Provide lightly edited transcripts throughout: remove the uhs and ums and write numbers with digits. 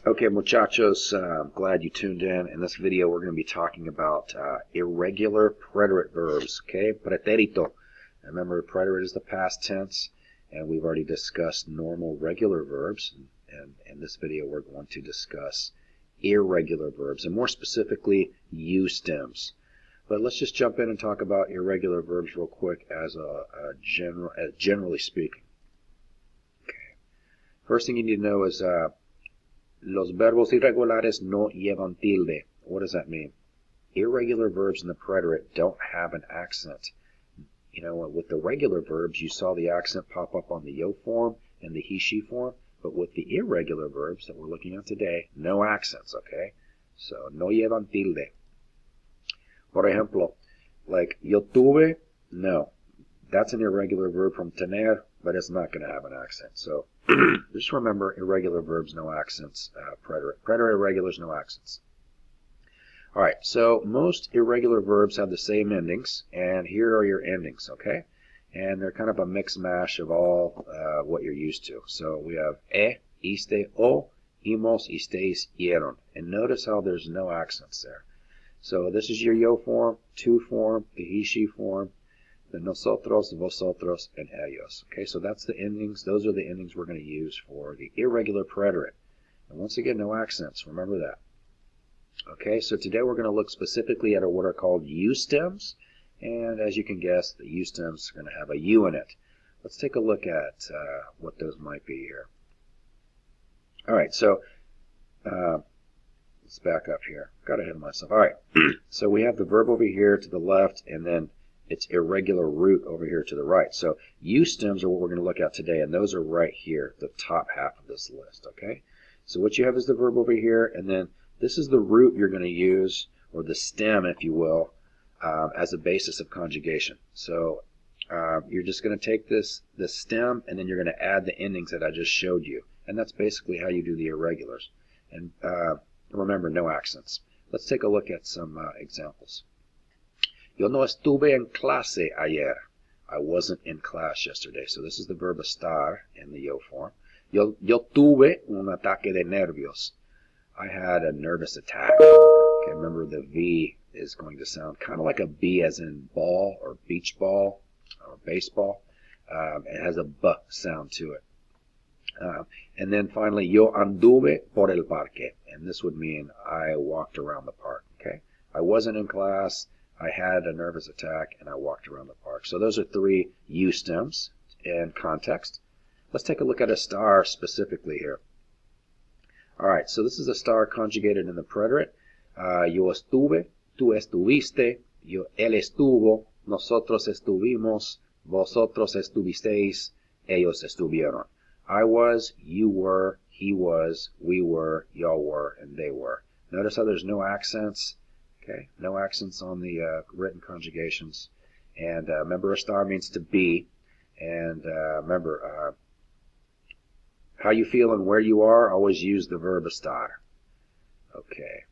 Okay, muchachos, I'm glad you tuned in. In this video, we're going to be talking about irregular preterite verbs. Okay, preterito. Remember, preterite is the past tense, and we've already discussed normal regular verbs. And in this video, we're going to discuss irregular verbs, and more specifically, U stems. But let's just jump in and talk about irregular verbs real quick as generally speaking. Okay. First thing you need to know is los verbos irregulares no llevan tilde. What does that mean? Irregular verbs in the preterite don't have an accent. You know, with the regular verbs, you saw the accent pop up on the yo form and the he-she form, but with the irregular verbs that we're looking at today, no accents, okay? So, no llevan tilde. Por ejemplo, like yo tuve, no. That's an irregular verb from tener, but it's not going to have an accent. So just remember, irregular verbs, no accents. Preterite irregulars, no accents. All right, so most irregular verbs have the same endings, and here are your endings, okay? And they're kind of a mix mash of all what you're used to. So we have iste, o, imos, isteis, ieron. And notice how there's no accents there. So this is your yo form, tu form, the he, she form, the nosotros, vosotros, and ellos. Okay, so that's the endings. Those are the endings we're going to use for the irregular preterite. And once again, no accents. Remember that. Okay, so today we're going to look specifically at what are called U stems. And as you can guess, the U stems are going to have a U in it. Let's take a look at what those might be here. All right, so let's back up here. Got ahead of myself. All right, so we have the verb over here to the left, and then its irregular root over here to the right. So U stems are what we're going to look at today, and those are right here, the top half of this list, okay? So what you have is the verb over here, and then this is the root you're going to use, or the stem, if you will, as a basis of conjugation. So you're just going to take this stem, and then you're going to add the endings that I just showed you. And that's basically how you do the irregulars. And remember, no accents. Let's take a look at some examples. Yo no estuve en clase ayer. I wasn't in class yesterday. So this is the verb estar in the yo form. Yo tuve un ataque de nervios. I had a nervous attack. Okay, remember the V is going to sound kind of like a B as in ball or beach ball or baseball. It has a B sound to it. And then finally, yo anduve por el parque. And this would mean I walked around the park. Okay, I wasn't in class. I had a nervous attack, and I walked around the park. So those are three U stems in context. Let's take a look at a star specifically here. All right, so this is a star conjugated in the preterite. Yo estuve, tú estuviste, él estuvo, nosotros estuvimos, vosotros estuvisteis, ellos estuvieron. I was, you were, he was, we were, y'all were, and they were. Notice how there's no accents. Okay, no accents on the written conjugations. And remember, estar means to be. And remember, how you feel and where you are, always use the verb estar. Okay,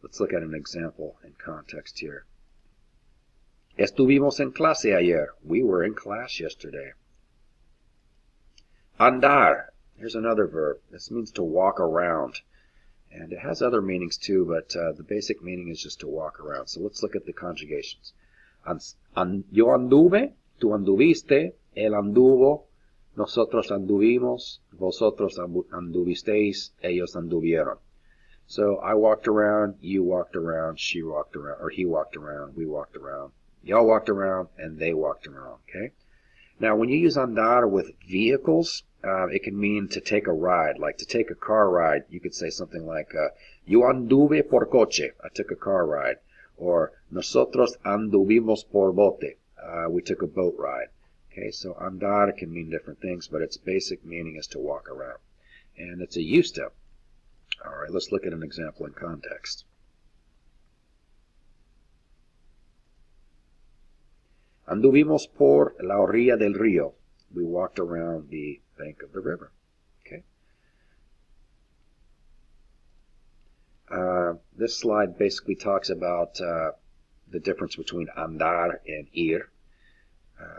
let's look at an example in context here. Estuvimos en clase ayer. We were in class yesterday. Andar. Here's another verb. This means to walk around. And it has other meanings too, but the basic meaning is just to walk around. So let's look at the conjugations. Yo anduve, tú anduviste, él anduvo, nosotros anduvimos, vosotros anduvisteis, ellos anduvieron. So I walked around, you walked around, she walked around, or he walked around, we walked around, y'all walked around, and they walked around. Okay. Now, when you use andar with vehicles, it can mean to take a ride, like to take a car ride. You could say something like, yo anduve por coche, I took a car ride. Or, nosotros anduvimos por bote, we took a boat ride. Okay, so andar can mean different things, but its basic meaning is to walk around. And it's a U stem. All right, let's look at an example in context. Anduvimos por la orilla del río. We walked around the bank of the river. Okay. This slide basically talks about the difference between andar and ir.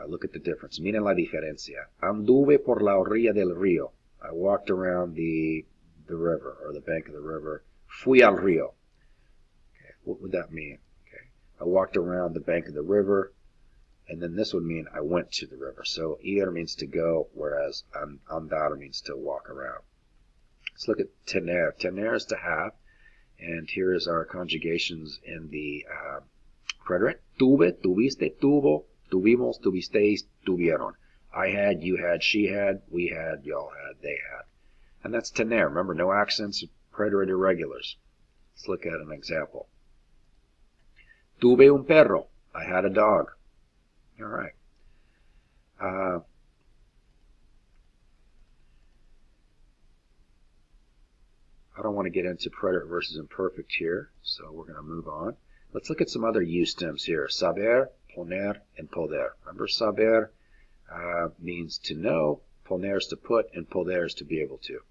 Look at the difference. Miren la diferencia. Anduve por la orilla del río. I walked around the the river, or the bank of the river. Fui al río. Okay, what would that mean? Okay, I walked around the bank of the river, and then this would mean I went to the river. So ir means to go, whereas andar means to walk around. Let's look at tener. Tener is to have, and here is our conjugations in the preterite. Tuve, tuviste, tuvo, tuvimos, tuvisteis, tuvieron. I had, you had, she had, we had, y'all had, they had. And that's tener. Remember, no accents, preterite irregulars. Let's look at an example. Tuve un perro. I had a dog. All right. I don't want to get into preterite versus imperfect here, so we're going to move on. Let's look at some other use stems here. Saber, poner, and poder. Remember, saber means to know, poner is to put, and poder is to be able to.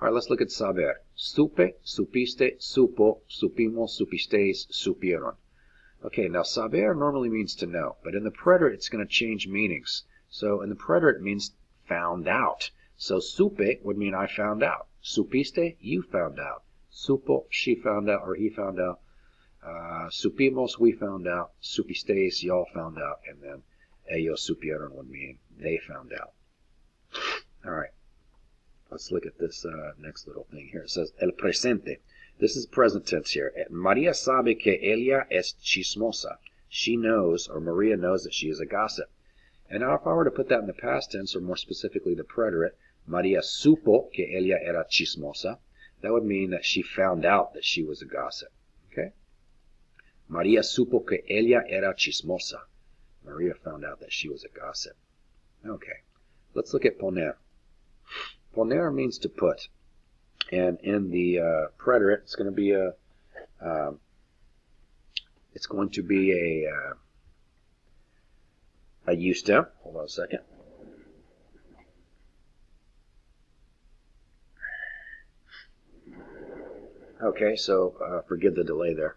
All right, let's look at saber. Supe, supiste, supo, supimos, supisteis, supieron. Okay, now saber normally means to know, but in the preterite it's going to change meanings. So in the preterite it means found out. So supe would mean I found out. Supiste, you found out. Supo, she found out or he found out. Supimos, we found out. Supisteis, y'all found out. And then ellos supieron would mean they found out. All right, let's look at this next little thing here. It says el presente. This is present tense here. Maria sabe que ella es chismosa. She knows, or Maria knows, that she is a gossip. And now if I were to put that in the past tense, or more specifically the preterite, Maria supo que ella era chismosa, that would mean that she found out that she was a gossip. Okay? Maria supo que ella era chismosa. Maria found out that she was a gossip. Okay. Let's look at poner. Poner means to put. And in the preterite, it's going to be a use stem. Hold on a second. Okay, so forgive the delay there.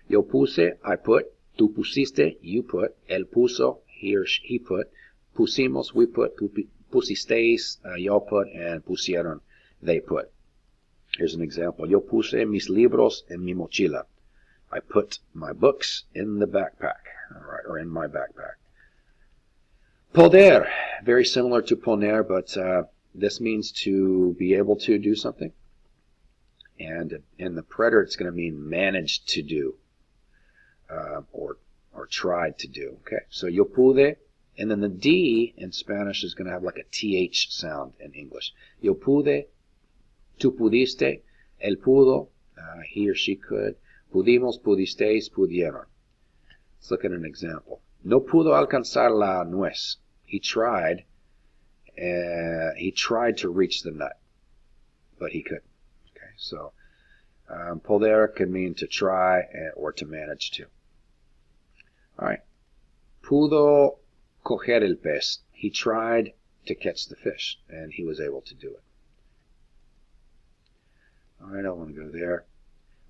Yo puse, I put. Tú pusiste, you put. Él puso, he or he put. Pusimos, we put. Pusisteis, y'all put. And pusieron, they put. Here's an example. Yo puse mis libros en mi mochila. I put my books in the backpack, all right, or in my backpack. Poder, very similar to poner, but this means to be able to do something. And in the preterite, it's going to mean managed to do, or tried to do. Okay, so yo pude, and then the D in Spanish is going to have like a TH sound in English. Yo pude. Tú pudiste, él pudo, he or she could. Pudimos, pudisteis, pudieron. Let's look at an example. No pudo alcanzar la nuez. He tried to reach the nut, but he couldn't. Okay, so poder can mean to try or to manage to. All right. Pudo coger el pez. He tried to catch the fish, and he was able to do it. All right, I don't want to go there.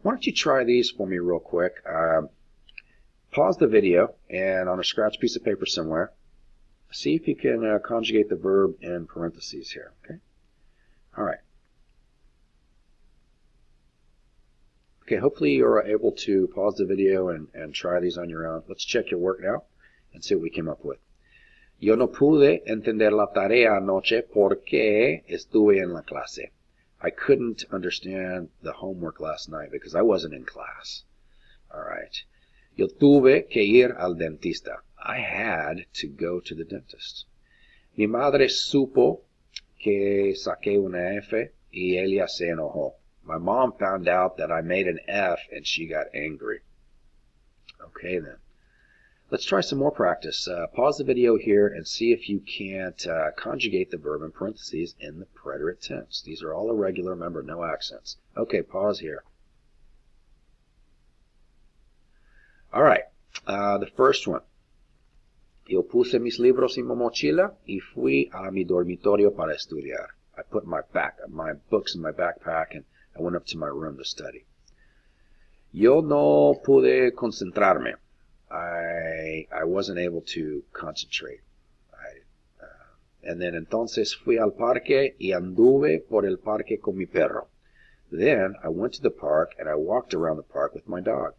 Why don't you try these for me real quick? Pause the video and on a scratch piece of paper somewhere, see if you can conjugate the verb in parentheses here. Okay. All right. Okay, hopefully you're able to pause the video and try these on your own. Let's check your work now and see what we came up with. Yo no pude entender la tarea anoche porque estuve en la clase. I couldn't understand the homework last night because I wasn't in class. All right. Yo tuve que ir al dentista. I had to go to the dentist. Mi madre supo que saqué una F y ella se enojó. My mom found out that I made an F and she got angry. Okay then. Let's try some more practice. Pause the video here and see if you can't conjugate the verb in parentheses in the preterite tense. These are all irregular, remember, no accents. Okay, pause here. All right, the first one. Yo puse mis libros en mi mochila y fui a mi dormitorio para estudiar. I put my books in my backpack and I went up to my room to study. Yo no pude concentrarme. I wasn't able to concentrate. And then entonces fui al parque y anduve por el parque con mi perro. Then I went to the park and I walked around the park with my dog.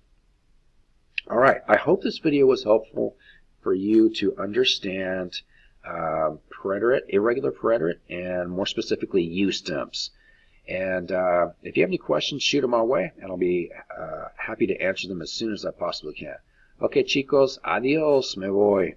All right, I hope this video was helpful for you to understand preterite, irregular preterite, and more specifically eustems. And if you have any questions, shoot them our way, and I'll be happy to answer them as soon as I possibly can. Okay, chicos, adios, me voy.